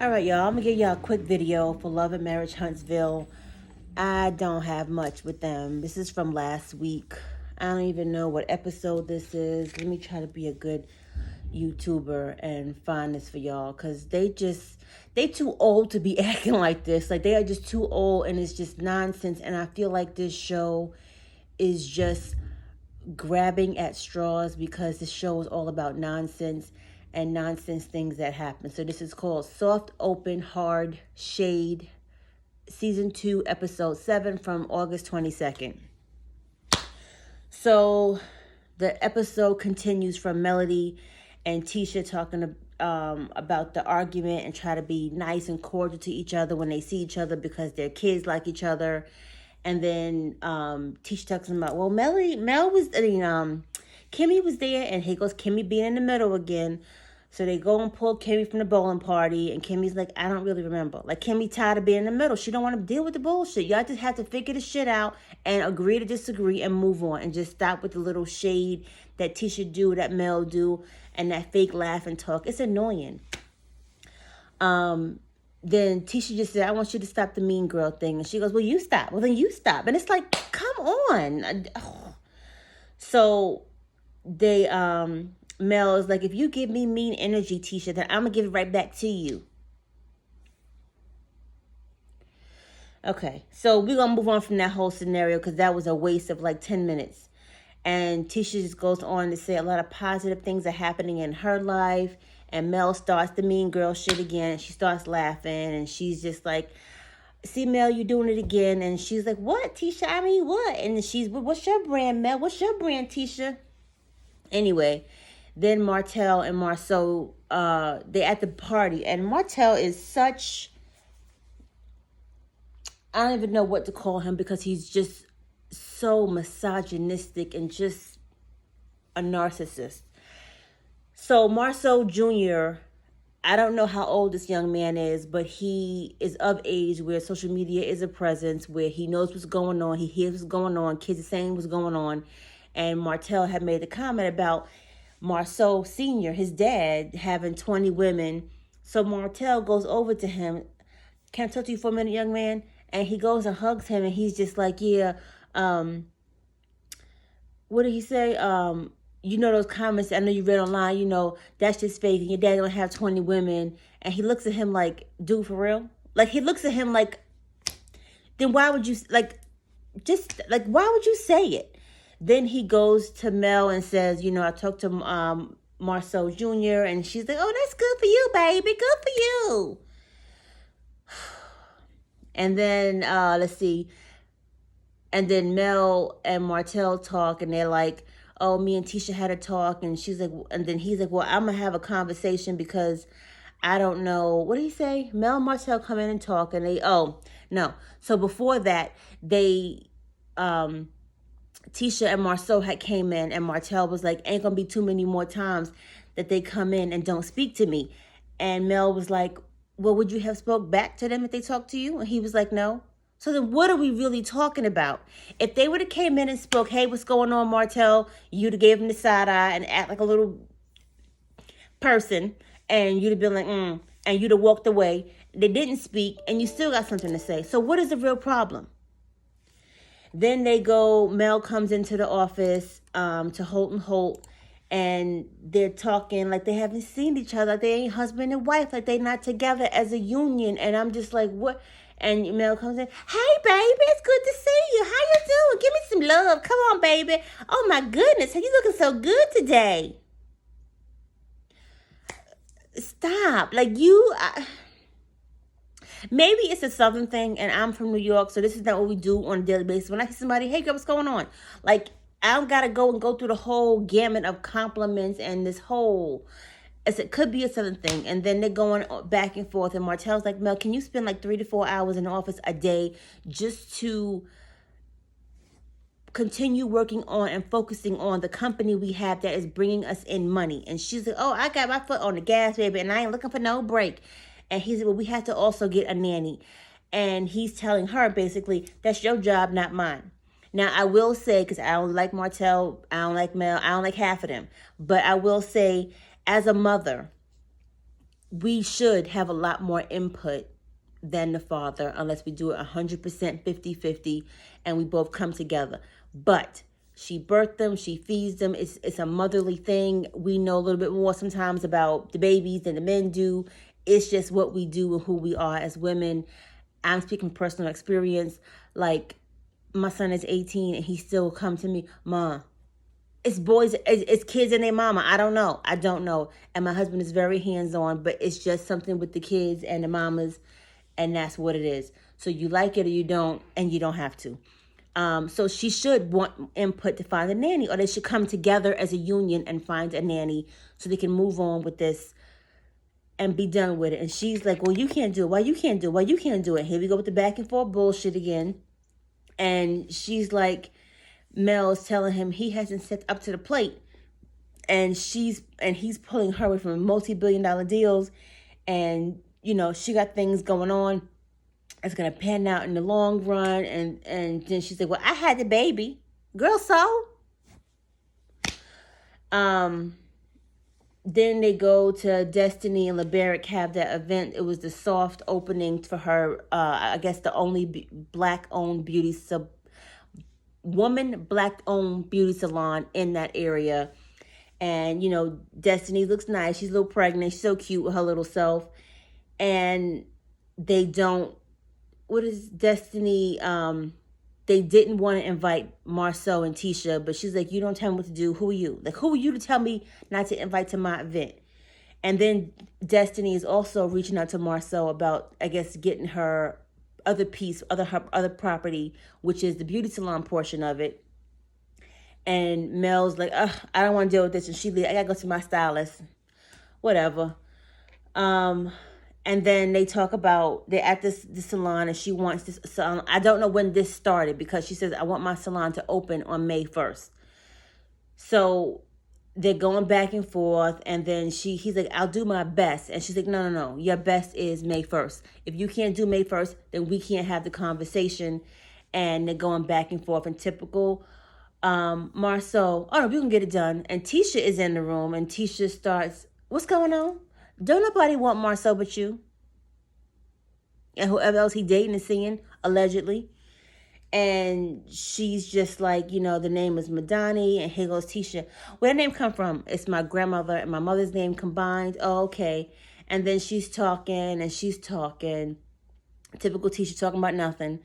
All right, y'all. I'm gonna give y'all a quick video for Love and Marriage Huntsville. I don't have much with them. This is from last week. I don't even know what episode this is. Let me try to be a good YouTuber and find this for y'all, because they too old to be acting like this. Like, they are just too old, and it's just nonsense. And I feel like this show is just grabbing at straws, because this show is all about nonsense and nonsense things that happen. So this is called Soft Open Hard Shade, Season 2, Episode 7 from August 22nd. So the episode continues from Melody and Tisha talking about the argument and try to be nice and cordial to each other when they see each other, because their kids like each other. And then Tisha talks about, well, Mel was, Kimmy was there, and he goes, Kimmy being in the middle again. So they go and pull Kimmy from the bowling party, and Kimmy's like, I don't really remember. Like, Kimmy tired of being in the middle. She don't want to deal with the bullshit. Y'all just have to figure the shit out and agree to disagree and move on, and just stop with the little shade that Tisha do, that Mel do, and that fake laugh and talk. It's annoying. Then Tisha just said, I want you to stop the mean girl thing. And she goes, well, you stop. Well, then you stop. And it's like, come on. So they, Mel is like, if you give me mean energy, Tisha, then I'm going to give it right back to you. Okay, so we're going to move on from that whole scenario, because that was a waste of like 10 minutes. And Tisha just goes on to say a lot of positive things are happening in her life. And Mel starts the mean girl shit again. And she starts laughing. And she's just like, see, Mel, you doing it again. And she's like, what, Tisha? I mean, what? And she's, what's your brand, Mel? What's your brand, Tisha? Anyway, then Martell and Marceau, they're at the party. And Martell is such, I don't even know what to call him, because he's just so misogynistic and just a narcissist. So Marceau Jr., I don't know how old this young man is, but he is of age where social media is a presence, where he knows what's going on, he hears what's going on, kids are saying what's going on. And Martell had made the comment about Marceau Sr., his dad, having 20 women. So Martell goes over to him, can I talk to you for a minute, young man? And he goes and hugs him, and he's just like, yeah, what did he say? You know those comments I know you read online, you know, that's just fake, and your dad don't have 20 women. And he looks at him like, dude, for real? Like, he looks at him like, then why would you, like, just, like, why would you say it? Then he goes to Mel and says, you know, I talked to Marceau Jr., and she's like, oh, that's good for you, baby, good for you. And then, let's see, and then Mel and Martell talk, and they're like, oh, me and Tisha had a talk. And she's like, and then he's like, well, I'm going to have a conversation, because I don't know. What did he say? Mel and Martell come in and talk, and they, oh, no. So before that, they, Tisha and Marceau had came in, and Martell was like, ain't going to be too many more times that they come in and don't speak to me. And Mel was like, well, would you have spoke back to them if they talked to you? And he was like, no. So then what are we really talking about? If they would have came in and spoke, hey, what's going on, Martell? You'd have gave him the side eye and act like a little person, and you'd have been like, and you'd have walked away. They didn't speak, and you still got something to say. So what is the real problem? Then they go, Mel comes into the office to Holt and Holt, and they're talking like they haven't seen each other, like they ain't husband and wife, like they not together as a union. And I'm just like, what? And Mel comes in, hey, baby, it's good to see you. How you doing? Give me some love. Come on, baby. Oh, my goodness. You looking so good today. Stop. Like, maybe it's a Southern thing, and I'm from New York, so this is not what we do on a daily basis. When I see somebody, hey, girl, what's going on? Like, I don't got to go through the whole gamut of compliments and this whole, it could be a Southern thing. And then they're going back and forth, and Martell's like, Mel, can you spend like 3 to 4 hours in the office a day just to continue working on and focusing on the company we have that is bringing us in money? And she's like, oh, I got my foot on the gas, baby, and I ain't looking for no break. And he's like, well, we have to also get a nanny. And he's telling her, basically, that's your job, not mine. Now, I will say, because I don't like Martell, I don't like Mel, I don't like half of them. But I will say, as a mother, we should have a lot more input than the father, unless we do it 100% 50-50 and we both come together. But she birthed them, she feeds them. It's a motherly thing. We know a little bit more sometimes about the babies than the men do. It's just what we do and who we are as women. I'm speaking personal experience. Like, my son is 18 and he still come to me, "Ma, it's boys, it's kids and their mama. I don't know. And my husband is very hands-on, but it's just something with the kids and the mamas, and that's what it is. So you like it or you don't, and you don't have to. So she should want input to find a nanny, or they should come together as a union and find a nanny so they can move on with this and be done with it." And she's like, "Well, you can't do it. Why you can't do it? Why you can't do it?" Here we go with the back and forth bullshit again. And she's like, Mel's telling him he hasn't stepped up to the plate, and he's pulling her away from multi-billion-dollar deals, and she got things going on. It's gonna pan out in the long run, and then she's like, "Well, I had the baby, girl." So, then they go to Destiny and LeBaric have that event. It was the soft opening for her. I guess the only black-owned black-owned beauty salon in that area. And, Destiny looks nice. She's a little pregnant. She's so cute with her little self. And they don't, what is Destiny? They didn't want to invite Marceau and Tisha, but she's like, "You don't tell me what to do. Who are you? Like, who are you to tell me not to invite to my event?" And then Destiny is also reaching out to Marceau about, I guess, getting her other piece, her other property, which is the beauty salon portion of it. And Mel's like, "Ugh, I don't want to deal with this." And she leaves. "I gotta go to my stylist." Whatever. And then they talk about, they're at this salon, and she wants this salon. I don't know when this started, because she says, "I want my salon to open on May 1st. So they're going back and forth, and then he's like, "I'll do my best." And she's like, No. Your best is May 1st. If you can't do May 1st, then we can't have the conversation. And they're going back and forth in typical Marceau, "Oh no, we can get it done." And Tisha is in the room, and Tisha starts, "What's going on? Don't nobody want Marceau but you. And whoever else he dating and seeing, allegedly." And she's just like, the name is Madani. And here goes Tisha. "Where the name come from?" "It's my grandmother and my mother's name combined." "Oh, okay." And then she's talking. Typical Tisha, talking about nothing.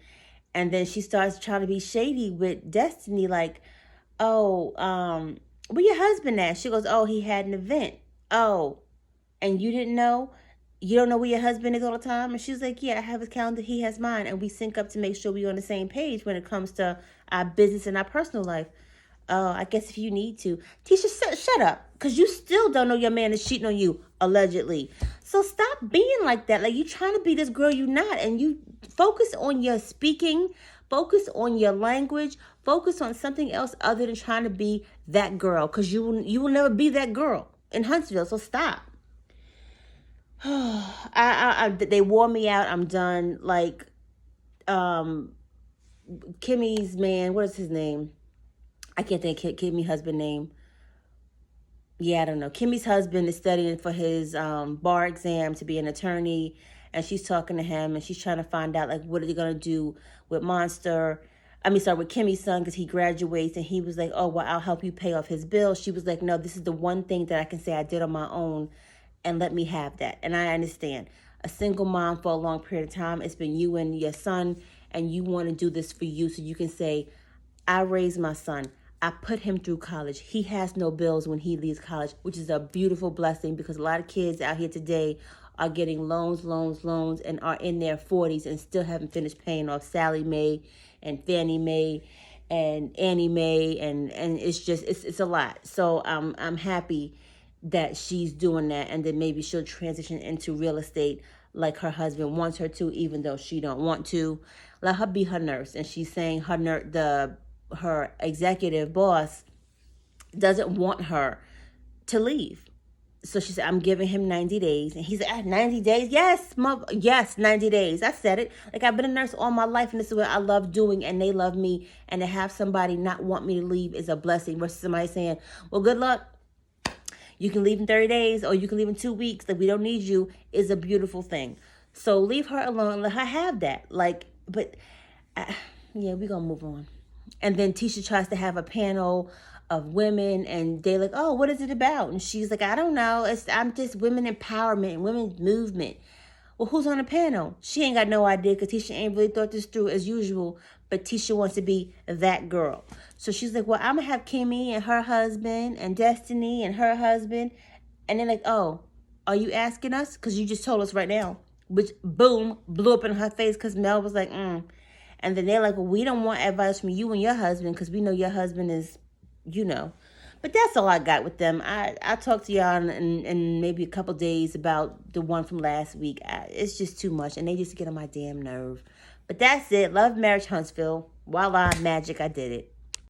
And then she starts trying to be shady with Destiny, like, "Oh, where your husband at?" She goes, "Oh, he had an event." "Oh, and you didn't know? You don't know where your husband is all the time?" And she's like, "Yeah, I have his calendar, he has mine, and we sync up to make sure we're on the same page when it comes to our business and our personal life." "Oh, I guess if you need to." Tisha, shut up, because you still don't know your man is cheating on you, allegedly. So stop being like that. Like, you're trying to be this girl you're not, and you focus on your speaking, focus on your language, focus on something else other than trying to be that girl, because you will never be that girl in Huntsville. So stop. They wore me out. I'm done. Like, Kimmy's man, what is his name? I can't think of Kimmy's husband name. Yeah, I don't know. Kimmy's husband is studying for his bar exam to be an attorney, and she's talking to him, and she's trying to find out, like, what are they gonna do with with Kimmy's son, because he graduates. And he was like, "Oh, well, I'll help you pay off his bill." She was like, "No, this is the one thing that I can say I did on my own, and let me have that." And I understand. A single mom for a long period of time, it's been you and your son, and you want to do this for you so you can say, "I raised my son. I put him through college. He has no bills when he leaves college," which is a beautiful blessing, because a lot of kids out here today are getting loans, and are in their 40s and still haven't finished paying off Sally Mae and Fannie Mae and Annie Mae, and it's just, it's a lot. So I'm happy that she's doing that, and then maybe she'll transition into real estate like her husband wants her to, even though she don't want to. Let her be her nurse. And she's saying her executive boss doesn't want her to leave. So she said, "I'm giving him 90 days. And he's like, 90 days? Yes, 90 days. I said it. Like, I've been a nurse all my life, and this is what I love doing, and they love me. And to have somebody not want me to leave is a blessing, versus somebody saying, "Well, good luck. you can leave in 30 days or you can leave in 2 weeks, like we don't need you, is a beautiful thing. So leave her alone, let her have that. Like, but yeah, we're gonna move on. And then Tisha tries to have a panel of women, and they're like, oh, what is it about? And she's like, I don't know, I'm just women empowerment and women's movement. Well, who's on the panel? She ain't got no idea because Tisha ain't really thought this through as usual. But Tisha wants to be that girl. So she's like, well, I'm going to have Kimmy and her husband and Destiny and her husband. And they're like, oh, are you asking us? Because you just told us right now. Which, boom, blew up in her face because Mel was like, And then they're like, well, we don't want advice from you and your husband because we know your husband is, you know. But that's all I got with them. I'll talk to y'all in maybe a couple days about the one from last week. It's just too much, and they just get on my damn nerve. But that's it. Love, Marriage, Huntsville. Voila, magic, I did it.